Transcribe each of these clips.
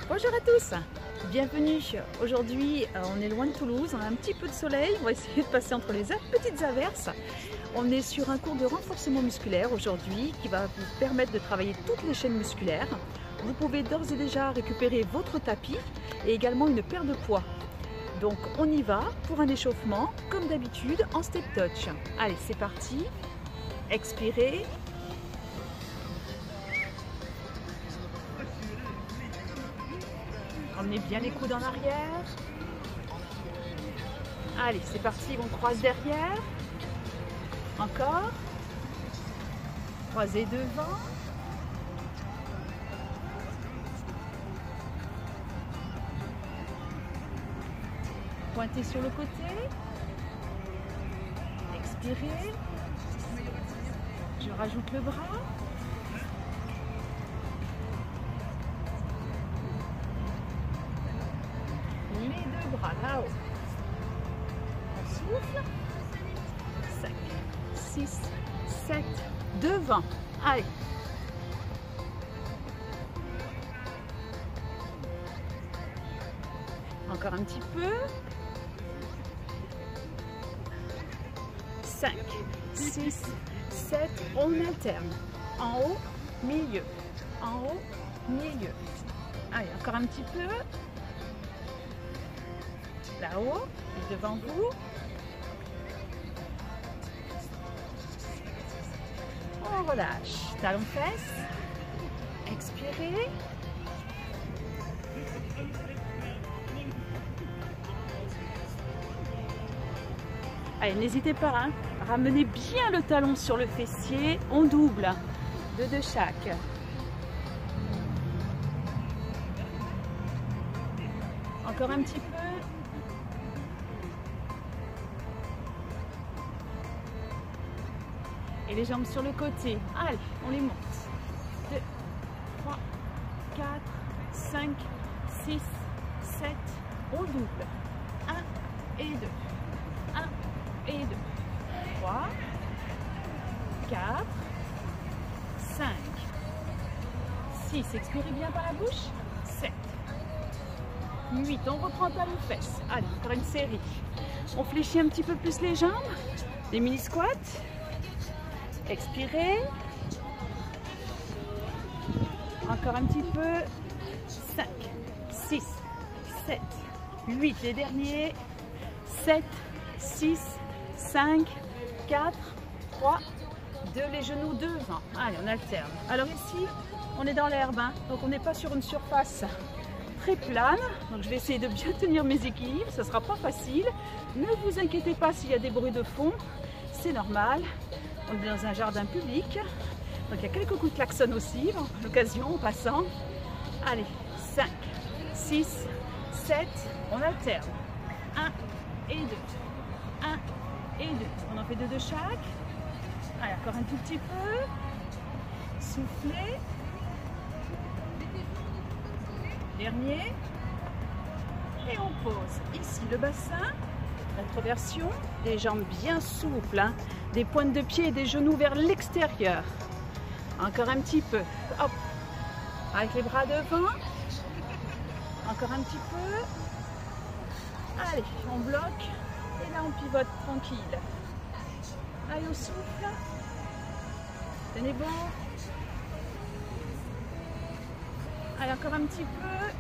Bonjour à tous, bienvenue. Aujourd'hui, on est loin de Toulouse, on a un petit peu de soleil, on va essayer de passer entre les petites averses. On est sur un cours de renforcement musculaire aujourd'hui qui va vous permettre de travailler toutes les chaînes musculaires. Vous pouvez d'ores et déjà récupérer votre tapis et également une paire de poids. Donc on y va pour un échauffement comme d'habitude en step touch. Allez, c'est parti, expirez. Emmenez bien les coudes en arrière. Allez, c'est parti, on croise derrière. Encore. Croisez devant. Pointez sur le côté. Expirez. Je rajoute le bras. Les deux bras là-haut. On souffle. 5, 6, 7, devant. Allez. Encore un petit peu. 5, 6, 7, on alterne. En haut, milieu. En haut, milieu. Allez, encore un petit peu. Là-haut, et devant vous. On relâche. Talons fesses. Expirez. Allez, n'hésitez pas, hein. Ramenez bien le talon sur le fessier. On double. Deux de chaque. Encore un petit peu. Et les jambes sur le côté. Allez, on les monte. 2, 3, 4, 5, 6, 7. On double. 1 et 2. 1 et 2. 3, 4, 5, 6. Expirez bien par la bouche. 7, 8. On reprend talons fesses. Allez, encore une série. On fléchit un petit peu plus les jambes. Des mini squats. Expirez. Encore un petit peu. 5, 6, 7, 8. Les derniers. 7, 6, 5, 4, 3, 2. Les genoux devant. Allez, on alterne. Alors ici, on est dans l'herbe, hein, donc on n'est pas sur une surface très plane. Donc je vais essayer de bien tenir mes équilibres. Ce ne sera pas facile. Ne vous inquiétez pas s'il y a des bruits de fond. C'est normal. On est dans un jardin public, donc il y a quelques coups de klaxon aussi, à l'occasion, en passant. Allez, 5, 6, 7, on alterne. 1 et 2. 1 et 2. On en fait 2 de chaque. Allez, encore un tout petit peu. Soufflez. Dernier. Et on pose ici le bassin. Rétroversion, des jambes bien souples, hein, des pointes de pied et des genoux vers l'extérieur. Encore un petit peu. Hop. Avec les bras devant. Encore un petit peu. Allez, on bloque. Et là, on pivote tranquille. Allez, on souffle. Tenez bon. Allez, encore un petit peu.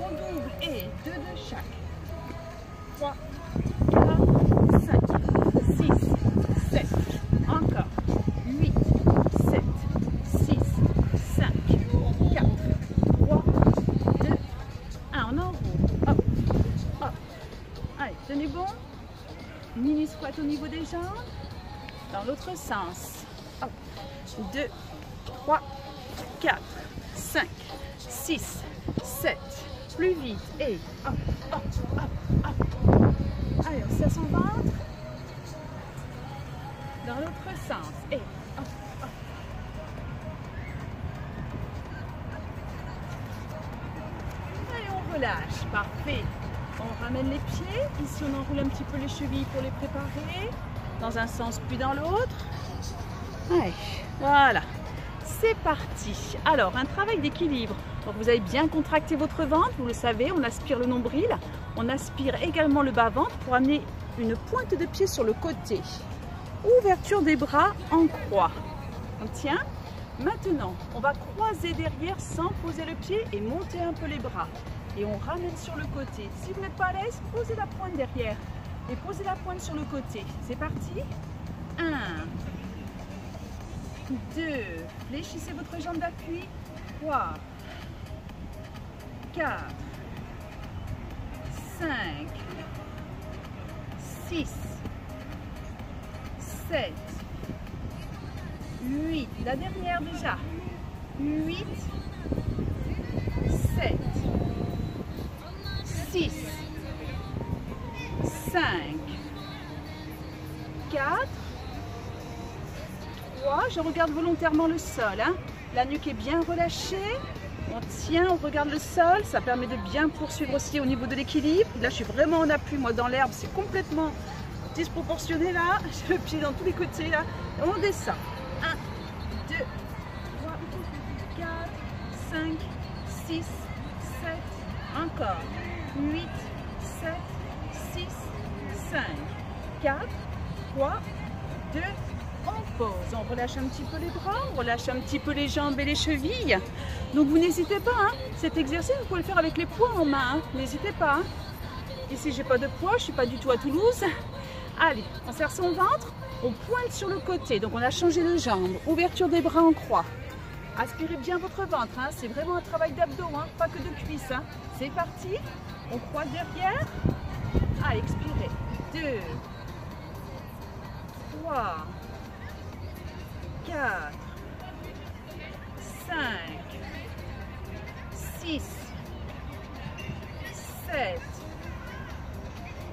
On double et 2 de chaque. 3, 4, 5, 6, 7. Encore. 8, 7, 6, 5, 4, 3, 2, 1. On enroule. Hop, hop. Allez, tenez bon. Mini squat au niveau des jambes. Dans l'autre sens. Hop. 2, 3, 4, 5, 6, 7. Plus vite et hop, hop, hop, hop. Allez, on serre son ventre. Dans l'autre sens et hop, hop. Allez, on relâche. Parfait. On ramène les pieds. Ici, on enroule un petit peu les chevilles pour les préparer. Dans un sens puis dans l'autre. Allez, voilà. c'est parti. Alors, un travail d'équilibre. Donc, vous avez bien contracté votre ventre, vous le savez, on aspire le nombril, on aspire également le bas-ventre pour amener une pointe de pied sur le côté. Ouverture des bras en croix. On tient. Maintenant, on va croiser derrière sans poser le pied et monter un peu les bras. Et on ramène sur le côté. Si vous n'êtes pas à l'aise, posez la pointe derrière et posez la pointe sur le côté. C'est parti. 1, 2, fléchissez votre jambe d'appui. 3, 4, 5, 6, 7, 8, la dernière déjà. 8, 7, 6, 5, 4, 3, je regarde volontairement le sol, hein. La nuque est bien relâchée, on tient, on regarde le sol, ça permet de bien poursuivre aussi au niveau de l'équilibre. Là je suis vraiment en appui, moi dans l'herbe, c'est complètement disproportionné là, j'ai le pied dans tous les côtés là, et on descend. 1, 2, 3, 4, 5, 6, 7, encore, 8, 7, 6, 5, 4, 3, 2, on pose, on relâche un petit peu les bras, on relâche un petit peu les jambes et les chevilles. Donc vous n'hésitez pas, hein, cet exercice vous pouvez le faire avec les poids en main, hein, n'hésitez pas. Hein. Ici j'ai pas de poids, je suis pas du tout à Toulouse. Allez, on serre son ventre, on pointe sur le côté, donc on a changé de jambe, ouverture des bras en croix. Aspirez bien votre ventre, hein, c'est vraiment un travail d'abdos, hein, pas que de cuisses. Hein. C'est parti, on croise derrière. Allez, expirez. 2, 3, 4, 5, 6, 7,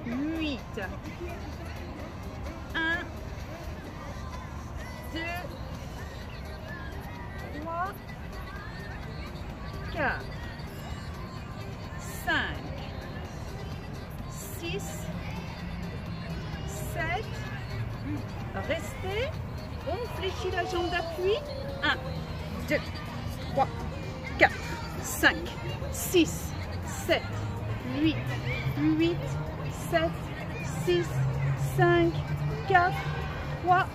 8, 1, 2, 3, 4, 5, 6, 7, restez, on fléchit la jambe d'appui, 1, 2, 3, 4, 5, 6, 7, 8, 8, 7, 6, 5, 4, 3,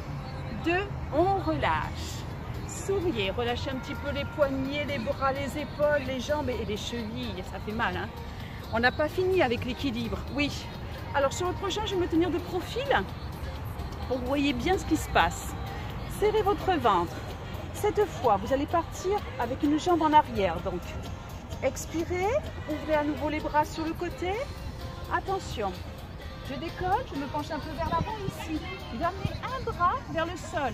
2, on relâche. Souriez, relâchez un petit peu les poignets, les bras, les épaules, les jambes et les chevilles, ça fait mal. Hein. On n'a pas fini avec l'équilibre, oui. Alors sur le prochain, je vais me tenir de profil pour que vous voyez bien ce qui se passe. Serrez votre ventre. Cette fois, vous allez partir avec une jambe en arrière. Donc, expirez, ouvrez à nouveau les bras sur le côté. Attention, je décolle, je me penche un peu vers l'avant ici. Je vais amener un bras vers le sol,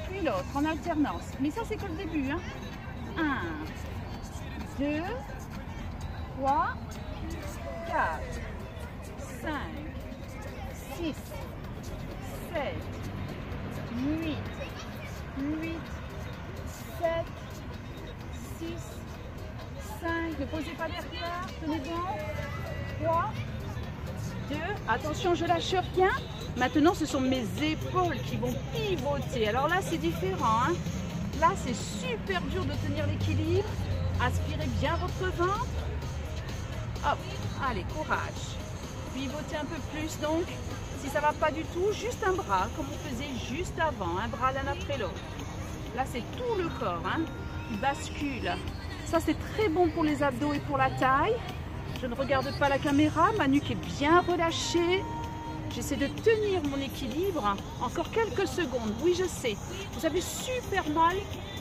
puis l'autre en alternance. Mais ça, c'est que le début. Hein. 1, 2, 3, 4, 5, 6, 7, 8, 8, 7, 6, 5, ne posez pas derrière, tenez bon, 3, 2, attention je lâche rien, maintenant ce sont mes épaules qui vont pivoter, alors là c'est différent, hein. Là c'est super dur de tenir l'équilibre, aspirez bien votre ventre, hop, allez courage, pivotez un peu plus donc, si ça ne va pas du tout, juste un bras comme vous faisiez juste avant, un bras l'un après l'autre. Là, c'est tout le corps hein, qui bascule. Ça, c'est très bon pour les abdos et pour la taille. Je ne regarde pas la caméra, ma nuque est bien relâchée. J'essaie de tenir mon équilibre. Encore quelques secondes. Oui, je sais. Vous avez super mal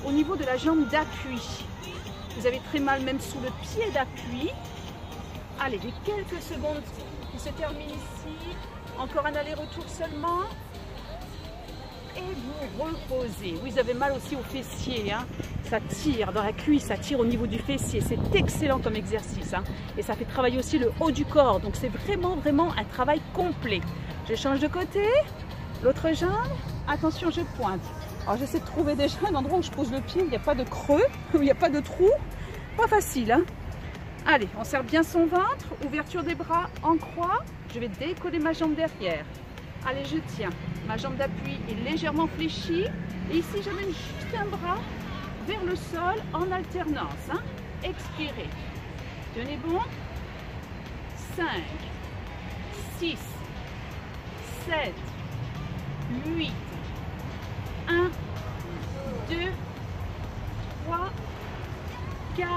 au niveau de la jambe d'appui. Vous avez très mal même sous le pied d'appui. Allez, les quelques secondes qui se terminent ici. Encore un aller-retour seulement. Et vous reposez. Oui, vous avez mal aussi au fessier. Hein. Ça tire dans la cuisse, ça tire au niveau du fessier. C'est excellent comme exercice. Hein. Et ça fait travailler aussi le haut du corps. Donc c'est vraiment un travail complet. Je change de côté. L'autre jambe. Attention, je pointe. Alors j'essaie de trouver déjà un endroit où je pose le pied. Il n'y a pas de creux, où il n'y a pas de trou. Pas facile. Hein. Allez, on serre bien son ventre. Ouverture des bras en croix. Je vais décoller ma jambe derrière. Allez, je tiens. Ma jambe d'appui est légèrement fléchie. Et ici, j'amène juste un bras vers le sol en alternance. Hein. Expirez. Tenez bon. 5, 6, 7, 8, 1, 2, 3, 4,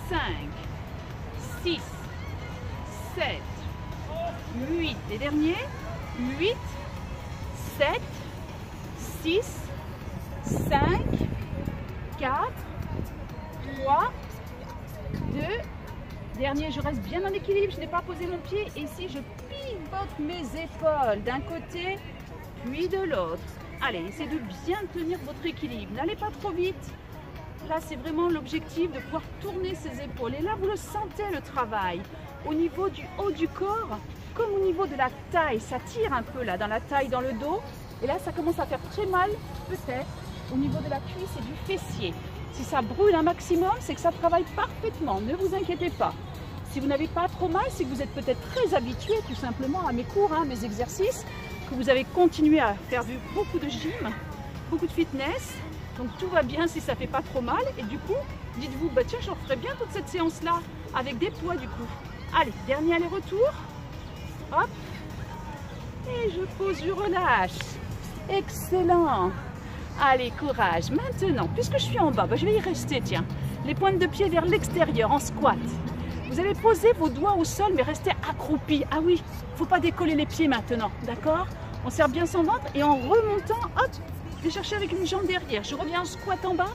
5, 6, 7, 8. Les derniers. 8, 7, 6, 5, 4, 3, 2. Dernier, je reste bien en équilibre, je n'ai pas posé mon pied. Et ici, je pivote mes épaules d'un côté, puis de l'autre. Allez, essayez de bien tenir votre équilibre. N'allez pas trop vite. Là, c'est vraiment l'objectif de pouvoir tourner ses épaules. Et là, vous le sentez, le travail. Au niveau du haut du corps, comme au niveau de la taille. Ça tire un peu là, dans la taille, dans le dos. Et là, ça commence à faire très mal, peut-être, au niveau de la cuisse et du fessier. Si ça brûle un maximum, c'est que ça travaille parfaitement. Ne vous inquiétez pas. Si vous n'avez pas trop mal, c'est que vous êtes peut-être très habitué tout simplement à mes cours, hein, mes exercices, que vous avez continué à faire beaucoup de gym, beaucoup de fitness. Donc tout va bien si ça ne fait pas trop mal. Et du coup, dites-vous, bah, tiens, j'en ferai bien toute cette séance-là avec des poids du coup. Allez, dernier aller-retour. Hop. Et je pose, je relâche. Excellent. Allez, courage. Maintenant, puisque je suis en bas, bah, je vais y rester, tiens. Les pointes de pied vers l'extérieur, en squat. Vous allez poser vos doigts au sol, mais restez accroupi. Ah oui, il ne faut pas décoller les pieds maintenant, d'accord? On serre bien son ventre et en remontant, hop, je vais chercher avec une jambe derrière. Je reviens en squat en bas,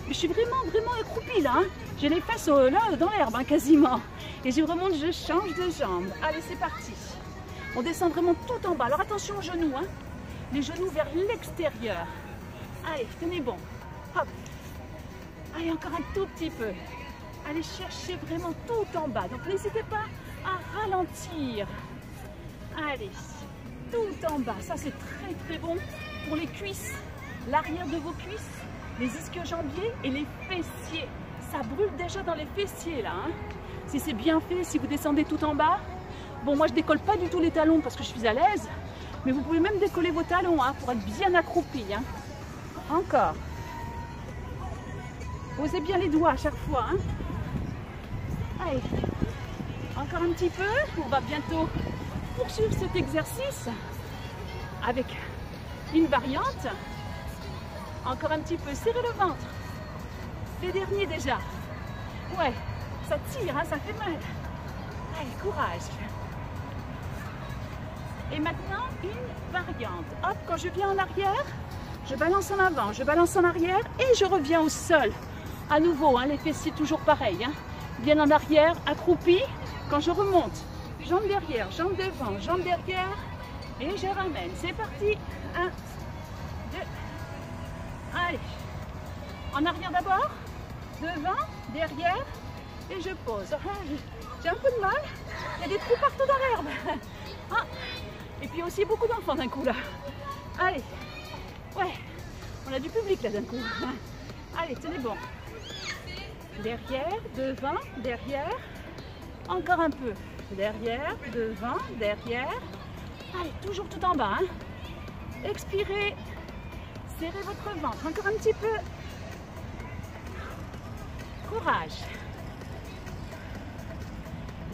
mais je suis vraiment accroupi là. Hein. J'ai les fesses là, dans l'herbe, hein, quasiment. Et je remonte, je change de jambe. Allez, c'est parti. On descend vraiment tout en bas. Alors attention aux genoux, hein. Les genoux vers l'extérieur. Allez, tenez bon. Hop. Allez, encore un tout petit peu. Allez chercher vraiment tout en bas. Donc n'hésitez pas à ralentir. Allez, tout en bas. Ça, c'est très bon pour les cuisses. L'arrière de vos cuisses, les ischio-jambiers et les fessiers. Ça brûle déjà dans les fessiers, là. Hein. Si c'est bien fait, si vous descendez tout en bas. Bon, moi, je décolle pas du tout les talons parce que je suis à l'aise. Mais vous pouvez même décoller vos talons hein, pour être bien accroupi. Hein. Encore. Posez bien les doigts à chaque fois. Hein. Allez. Encore un petit peu. On va bientôt poursuivre cet exercice avec une variante. Encore un petit peu. Serrez le ventre. Les derniers déjà. Ouais, ça tire, hein, ça fait mal. Allez, courage. Et maintenant, une variante. Hop, quand je viens en arrière, je balance en avant, je balance en arrière et je reviens au sol. À nouveau, hein, les fessiers toujours pareil. Hein. Bien en arrière, accroupi. Quand je remonte, jambe derrière, jambe devant, jambe derrière. Et je ramène. C'est parti. 1, 2. Allez. En arrière d'abord. Devant, derrière. Et je pose. J'ai un peu de mal. Il y a des trous partout dans l'herbe. Ah. Et puis aussi beaucoup d'enfants d'un coup là. Allez. Ouais. On a du public là d'un coup. Allez, tenez bon. Derrière, devant, derrière. Encore un peu. Derrière, devant, derrière. Allez, toujours tout en bas. Hein. Expirez. Serrez votre ventre. Encore un petit peu. Courage.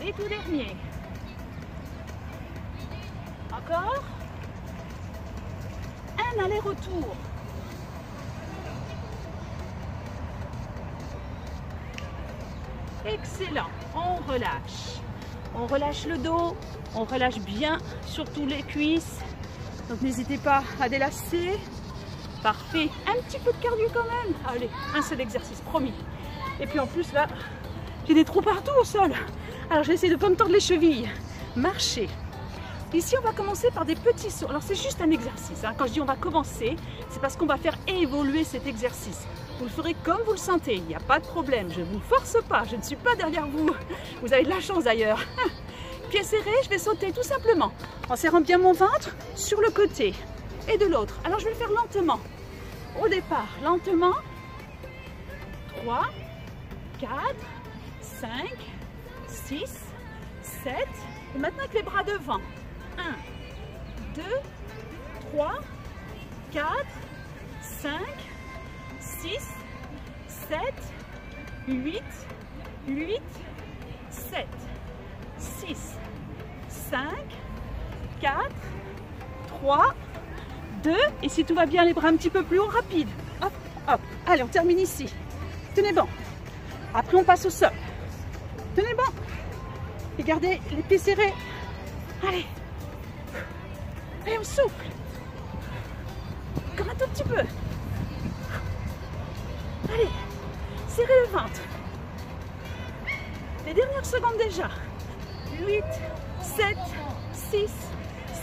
Les tout derniers. Encore. Un aller-retour. Excellent. On relâche. On relâche le dos. On relâche bien, surtout les cuisses. Donc n'hésitez pas à délasser. Parfait. Un petit peu de cardio quand même. Allez, un seul exercice, promis. Et puis en plus là, j'ai des trous partout au sol. Alors je vais essayer de ne pas me tordre les chevilles. Marcher. Ici, on va commencer par des petits sauts. Alors c'est juste un exercice. Hein. Quand je dis on va commencer, c'est parce qu'on va faire évoluer cet exercice. Vous le ferez comme vous le sentez. Il n'y a pas de problème. Je ne vous force pas. Je ne suis pas derrière vous. Vous avez de la chance d'ailleurs. Pieds serrés, je vais sauter tout simplement. En serrant bien mon ventre sur le côté et de l'autre. Alors je vais le faire lentement. Au départ, lentement. 3, 4, 5, 6, 7. Et maintenant avec les bras devant. 1, 2, 3, 4, 5, 6, 7, 8, 8, 7, 6, 5, 4, 3, 2, et si tout va bien, les bras un petit peu plus haut, rapide. Hop, hop. Allez, on termine ici. Tenez bon. Après, on passe au sol. Tenez bon. Et gardez les pieds serrés. Allez. Et on souffle. Encore un tout petit peu. Allez. Serrez le ventre. Les dernières secondes déjà. 8, 7, 6,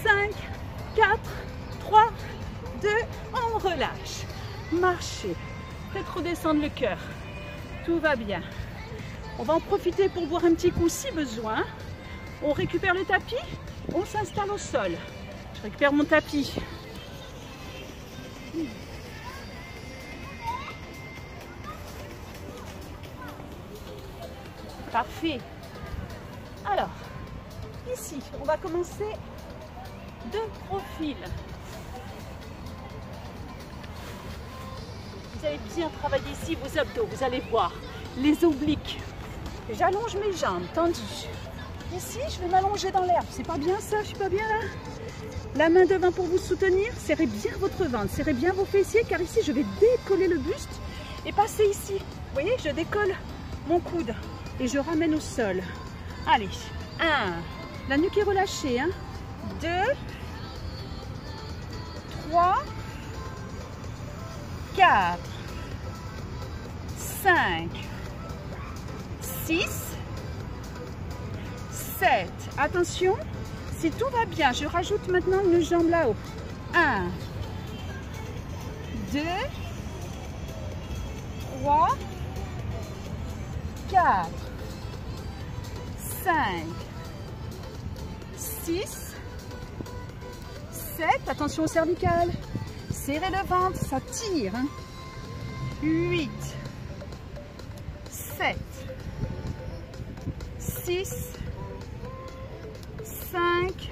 5, 4, 3, 2, on relâche. Marchez. Faites redescendre le cœur. Tout va bien. On va en profiter pour boire un petit coup si besoin. On récupère le tapis. On s'installe au sol. Je récupère mon tapis. Parfait. Alors, ici, on va commencer de profil. Vous allez bien travailler ici vos abdos, vous allez voir, les obliques. J'allonge mes jambes, tendues. Ici, je vais m'allonger dans l'herbe. C'est pas bien ça? Je suis pas bien là? La main devant pour vous soutenir. Serrez bien votre ventre, serrez bien vos fessiers, car ici, je vais décoller le buste et passer ici. Vous voyez, je décolle mon coude et je ramène au sol. Allez, 1. La nuque est relâchée. 2, 3, 4, 5, 6, 7. Attention, si tout va bien, je rajoute maintenant une jambe là-haut. 1, 2, 3, 4, 5, 6, 7. Attention au cervical. Serrez le ventre, ça tire. 8, 7, 6, 5,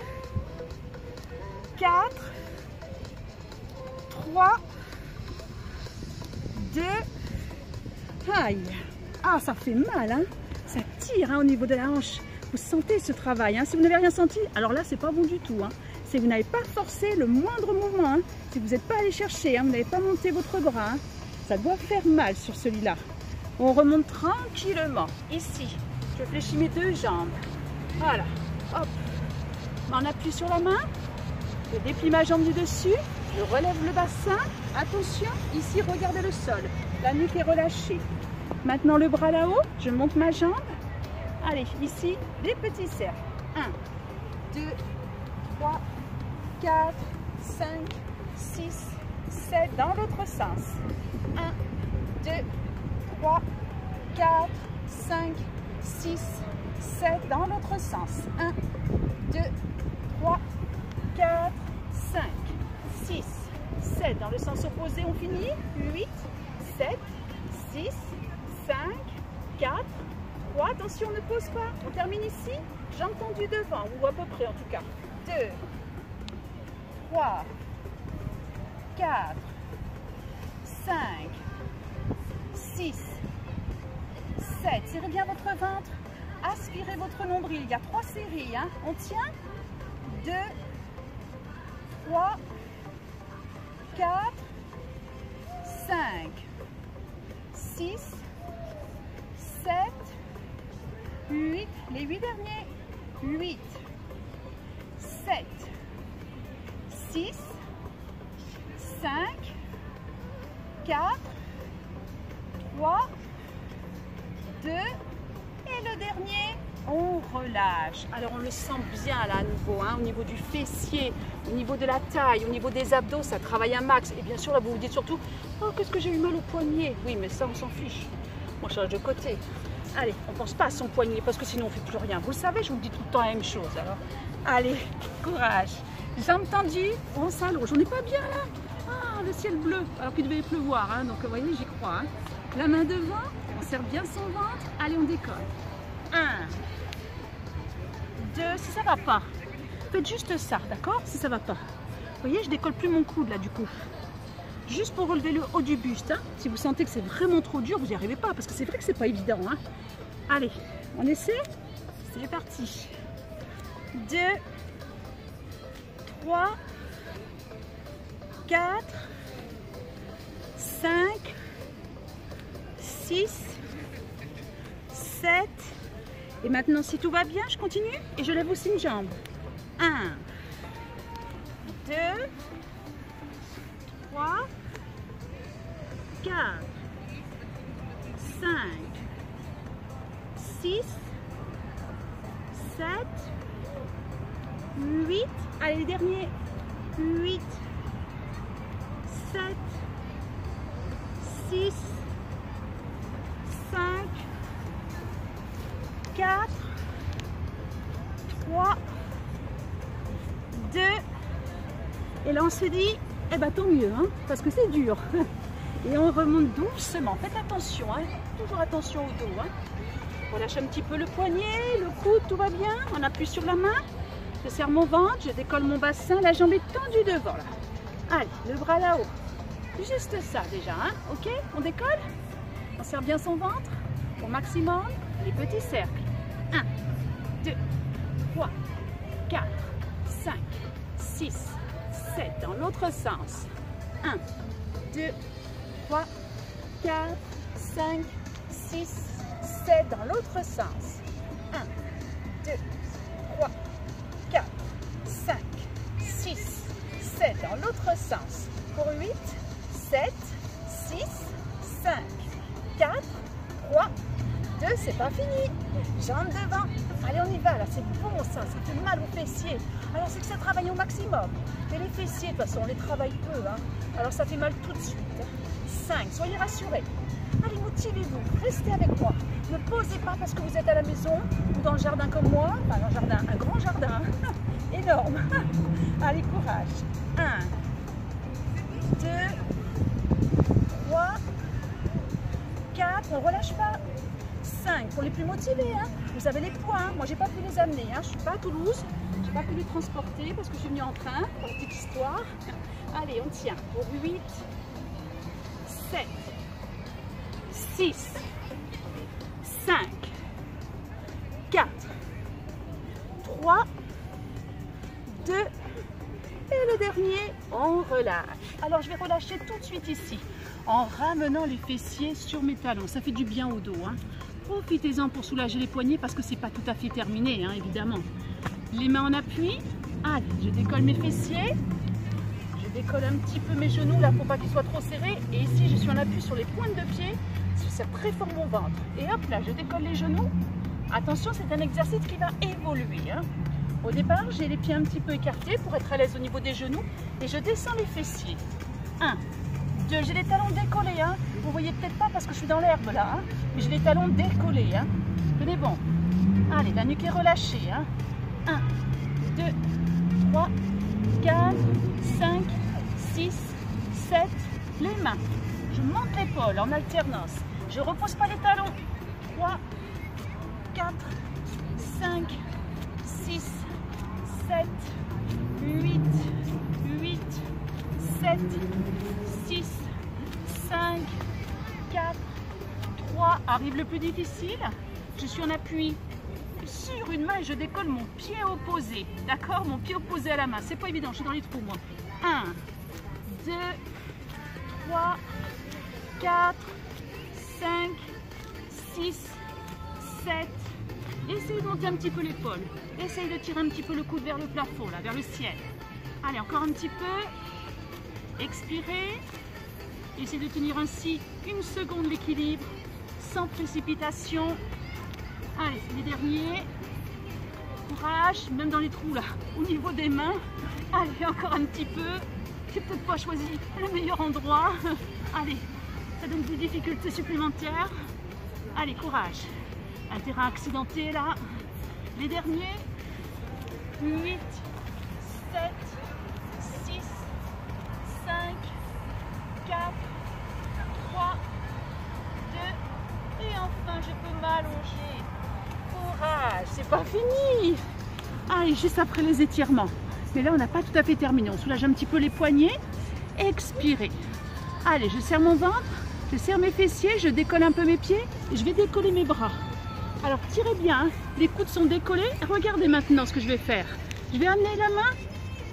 4, 3, 2, aïe. Ah, ça fait mal, hein. Ça tire au niveau de la hanche. Vous sentez ce travail, hein. Si vous n'avez rien senti, alors là, c'est pas bon du tout, hein. Si vous n'avez pas forcé le moindre mouvement, hein. Si vous n'êtes pas allé chercher, hein, vous n'avez pas monté votre bras, hein. Ça doit faire mal sur celui-là. On remonte tranquillement. Ici, je fléchis mes deux jambes. Voilà, hop. On appuie sur la main. Je déplie ma jambe du dessus. Je relève le bassin. Attention, ici, regardez le sol. La nuque est relâchée. Maintenant, le bras là-haut. Je monte ma jambe. Allez, ici, des petits cercles. 1, 2, 3, 4, 5, 6, 7. Dans l'autre sens. 1, 2, 3, 4, 5, 6, 7. Dans l'autre sens. 1, 2, 3, 4, 5, 6, 7. Dans le sens opposé, on finit. 8, 7, 6, 5, 4, 3. Attention, on ne pose pas. On termine ici. Jambes tendues devant, ou à peu près en tout cas. 2, 3, 4, 5, 6, 7. Serrez bien votre ventre. Aspirez votre nombril. Il y a 3 séries. Hein. On tient. 2, 3, 4, 5, 6, 7, 8. Les 8 derniers. 8, 7, 6, 5, 4, 3, 2, et le dernier, on relâche. Alors on le sent bien là à nouveau, hein, au niveau du fessier, au niveau de la taille, au niveau des abdos, ça travaille un max. Et bien sûr là vous vous dites surtout, oh qu'est-ce que j'ai eu mal au poignet. Oui mais ça on s'en fiche, on change de côté. Allez, on ne pense pas à son poignet parce que sinon on ne fait plus rien. Vous le savez, je vous dis tout le temps la même chose. Alors, allez, courage. Jambes tendues, on s'allonge. On n'est pas bien là. Ah, le ciel bleu, alors qu'il devait pleuvoir. Hein, donc, vous voyez, j'y crois. Hein. La main devant, on serre bien son ventre. Allez, on décolle. 1, 2, si ça ne va pas, faites juste ça, d'accord? Si ça ne va pas. Vous voyez, je décolle plus mon coude là du coup. juste pour relever le haut du buste. Hein. Si vous sentez que c'est vraiment trop dur, vous n'y arrivez pas, parce que c'est vrai que c'est pas évident. Hein. Allez, on essaie. C'est parti. 2, 3, 4, 5, 6, 7. Et maintenant, si tout va bien, je continue et je lève aussi une jambe. 1, 2, 3, 4, 5, 6, 7, 8. Allez, les derniers. 8, 7, 6, 5, 4, 3, 2. Et là, on se dit, eh ben tant mieux, hein, parce que c'est dur. Et on remonte doucement. Faites attention, hein, toujours attention au dos. Hein. On lâche un petit peu le poignet, le coude, tout va bien. On appuie sur la main. Je serre mon ventre, je décolle mon bassin. La jambe est tendue devant, là. Allez, le bras là-haut. Juste ça déjà, hein. Ok, on décolle. On serre bien son ventre au maximum. Les petits cercles. 1, 2, 3, 4, 5, 6, 7. Dans l'autre sens. 1, 2, 3, 4, 5, 6, 7. Dans l'autre sens. 1, 2, 3, 4, 5, 6, 7. Dans l'autre sens. Pour 8, 7, 6, 5, 4, 3, 2. C'est pas fini. Jambes devant. Allez, on y va. Là, c'est bon ça. Ça fait mal aux fessiers. Alors, c'est que ça travaille au maximum. Mais les fessiers, de toute façon, on les travaille peu. Hein. Alors, ça fait mal tout de suite. 5. Soyez rassurés. Allez, motivez-vous. Restez avec moi. Ne posez pas parce que vous êtes à la maison ou dans le jardin comme moi. Enfin, dans le jardin, un grand jardin. Énorme. Allez, courage. 1, 2, 3, 4. On ne relâche pas. 5. Pour les plus motivés. Hein. Vous avez les points. Hein. Moi, j'ai pas pu les amener. Hein. Je suis pas à Toulouse. J'ai pas pu les transporter parce que je suis venue en train. Pour la petite histoire. Allez, on tient. Pour 8, 7, 6, 5, 4, 3, 2, et le dernier, on relâche. Alors, je vais relâcher tout de suite ici, en ramenant les fessiers sur mes talons. Ça fait du bien au dos. Hein. Profitez-en pour soulager les poignets parce que c'est pas tout à fait terminé, hein, évidemment. Les mains en appui. Allez, je décolle mes fessiers. Je décolle un petit peu mes genoux là pour pas qu'ils soient trop serrés. Et ici, je suis en appui sur les pointes de pied. Ça très fort mon ventre. Et hop là, je décolle les genoux. Attention, c'est un exercice qui va évoluer. Hein. Au départ, j'ai les pieds un petit peu écartés pour être à l'aise au niveau des genoux. Et je descends les fessiers. 1, 2, j'ai les talons décollés. Hein. Vous voyez peut-être pas parce que je suis dans l'herbe là. Hein. Mais j'ai les talons décollés. Hein. Tenez bon. Allez, la nuque est relâchée. Hein. 1, 2, 3, 4, 5, 6, 7. Les mains. Je monte l'épaule en alternance. Je ne repose pas les talons. 3, 4, 5, 6, 7, 8, 8, 7, 6, 5, 4, 3. Arrive le plus difficile. Je suis en appui sur une main et je décolle mon pied opposé. D'accord? Mon pied opposé à la main. C'est pas évident, je suis dans les trous moi. 1, 2, 3, 4, 5, 6, 7. Essayez de monter un petit peu l'épaule. Essayez de tirer un petit peu le coude vers le plafond, là, vers le ciel. Allez, encore un petit peu. Expirez. Essayez de tenir ainsi une seconde l'équilibre, sans précipitation. Allez, les derniers. Courage, même dans les trous, là, au niveau des mains. Allez, encore un petit peu. J'ai peut-être pas choisi le meilleur endroit. Allez, ça donne des difficultés supplémentaires. Allez, courage. Un terrain accidenté là. Les derniers. 8, 7, 6, 5, 4, 3, 2. Et enfin, je peux m'allonger. Courage, c'est pas fini. Allez, juste après les étirements. Mais là, on n'a pas tout à fait terminé. On soulage un petit peu les poignets. Expirez. Allez, je serre mon ventre, je serre mes fessiers, je décolle un peu mes pieds et je vais décoller mes bras. Alors tirez bien, hein. Les coudes sont décollés. Regardez maintenant ce que je vais faire. Je vais amener la main,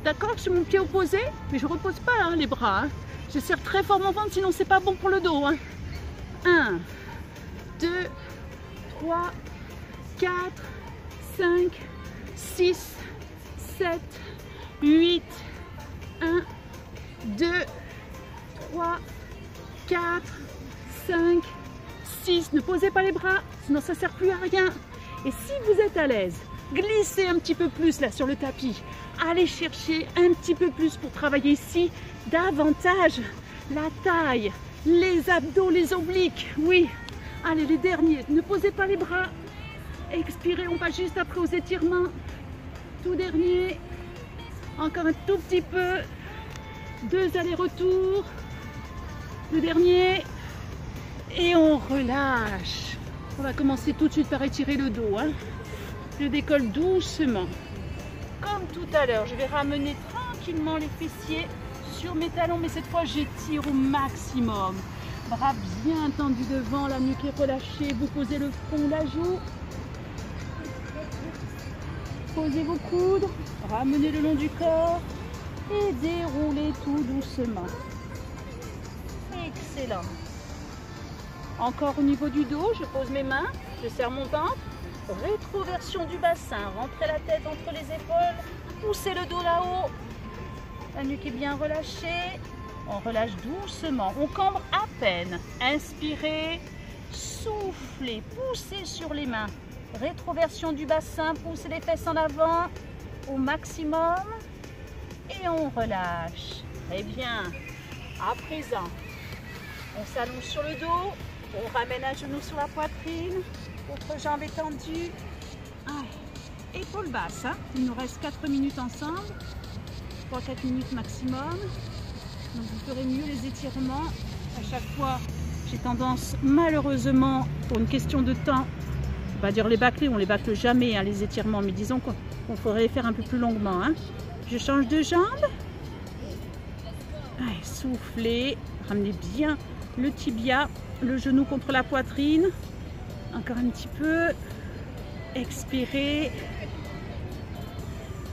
d'accord, sur mon pied opposé, mais je ne repose pas hein, les bras. Hein. Je serre très fort mon ventre, sinon c'est pas bon pour le dos. Hein. 1, 2, 3, 4, 5, 6, 7, 8, 1, 2, 3, 4, 5, 6. Ne posez pas les bras, sinon ça ne sert plus à rien. Et si vous êtes à l'aise, glissez un petit peu plus là sur le tapis. Allez chercher un petit peu plus pour travailler ici davantage la taille, les abdos, les obliques. Oui, allez les derniers, ne posez pas les bras. Expirez, on passe juste après aux étirements. Tout dernier, encore un tout petit peu. 2 allers-retours. Le dernier. Et on relâche. On va commencer tout de suite par étirer le dos. Hein. Je décolle doucement. Comme tout à l'heure, je vais ramener tranquillement les fessiers sur mes talons, mais cette fois j'étire au maximum. Bras bien tendus devant, la nuque est relâchée, vous posez le front, la joue. Posez vos coudes, ramenez le long du corps et déroulez tout doucement. Excellent. Encore au niveau du dos, je pose mes mains, je serre mon ventre. Rétroversion du bassin, rentrez la tête entre les épaules, poussez le dos là-haut, la nuque est bien relâchée, on relâche doucement, on cambre à peine, inspirez, soufflez, poussez sur les mains, rétroversion du bassin, poussez les fesses en avant au maximum et on relâche. Très bien, à présent, on s'allonge sur le dos, on ramène un genou sur la poitrine. Votre jambe est tendue. Épaule basse. Hein. Il nous reste 4 minutes ensemble. 3-4 minutes maximum. Donc vous ferez mieux les étirements. À chaque fois, j'ai tendance, malheureusement, pour une question de temps, on va dire les bâcler, on ne les bâcle jamais, hein, les étirements, mais disons qu'on faudrait les faire un peu plus longuement. Hein. Je change de jambe. Allez, soufflez. Ramenez bien le tibia, le genou contre la poitrine. Encore un petit peu. Expirez.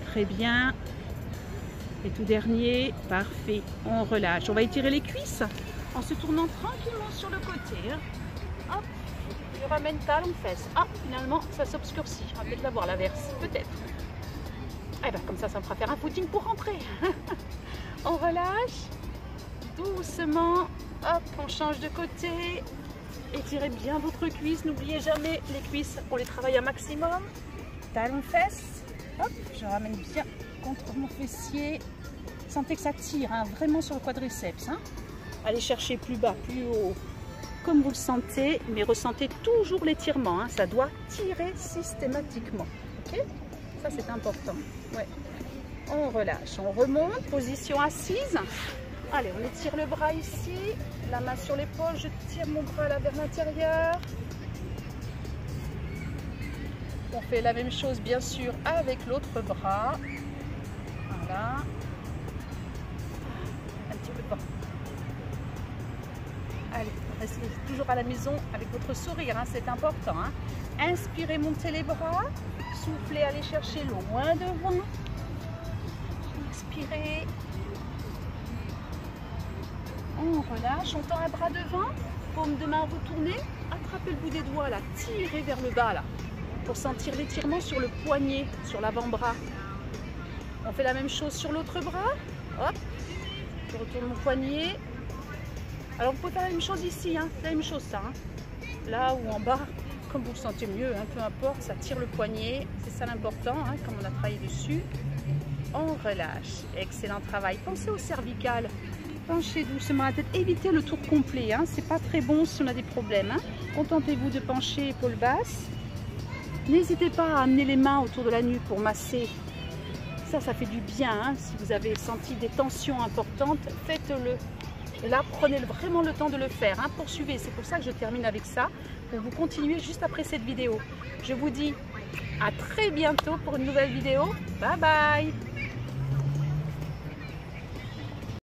Très bien. Et tout dernier. Parfait. On relâche. On va étirer les cuisses en se tournant tranquillement sur le côté. Hop. Je ramène talon fesses. Ah, finalement, ça s'obscurcit. On va peut-être la voir l'inverse. Peut-être. Eh bien, comme ça me fera faire un footing pour rentrer. On relâche. Doucement. Hop, on change de côté. Étirez bien votre cuisse, n'oubliez jamais les cuisses, on les travaille un maximum. Talons fesses, hop, je ramène bien contre mon fessier. Sentez que ça tire hein, vraiment sur le quadriceps. Hein. Allez chercher plus bas, plus haut, comme vous le sentez, mais ressentez toujours l'étirement. Hein. Ça doit tirer systématiquement. Ok, ça c'est important. Ouais. On relâche, on remonte, position assise. Allez, on étire le bras ici, la main sur l'épaule, je tire mon bras là vers l'intérieur. On fait la même chose bien sûr avec l'autre bras. Voilà. Un petit peu de bas. Allez, restez toujours à la maison avec votre sourire, hein, c'est important. Hein. Inspirez, montez les bras. Soufflez, allez chercher loin devant. Expirez. On relâche, on tend un bras devant, paume de main retournée, attrapez le bout des doigts là, tirez vers le bas là, pour sentir l'étirement sur le poignet, sur l'avant-bras. On fait la même chose sur l'autre bras, hop, je retourne mon poignet. Alors vous pouvez faire la même chose ici, hein, la même chose ça, hein. Là ou en bas, comme vous le sentez mieux, hein, peu importe, ça tire le poignet, c'est ça l'important, hein, comme on a travaillé dessus. On relâche, excellent travail, pensez au cervical. Penchez doucement la tête, évitez le tour complet, hein. C'est pas très bon si on a des problèmes. Hein. Contentez-vous de pencher épaule basse. N'hésitez pas à amener les mains autour de la nuque pour masser. Ça fait du bien. Hein. Si vous avez senti des tensions importantes, faites-le. Et là, prenez vraiment le temps de le faire. Hein. Poursuivez, c'est pour ça que je termine avec ça. Pour vous continuer juste après cette vidéo. Je vous dis à très bientôt pour une nouvelle vidéo. Bye bye!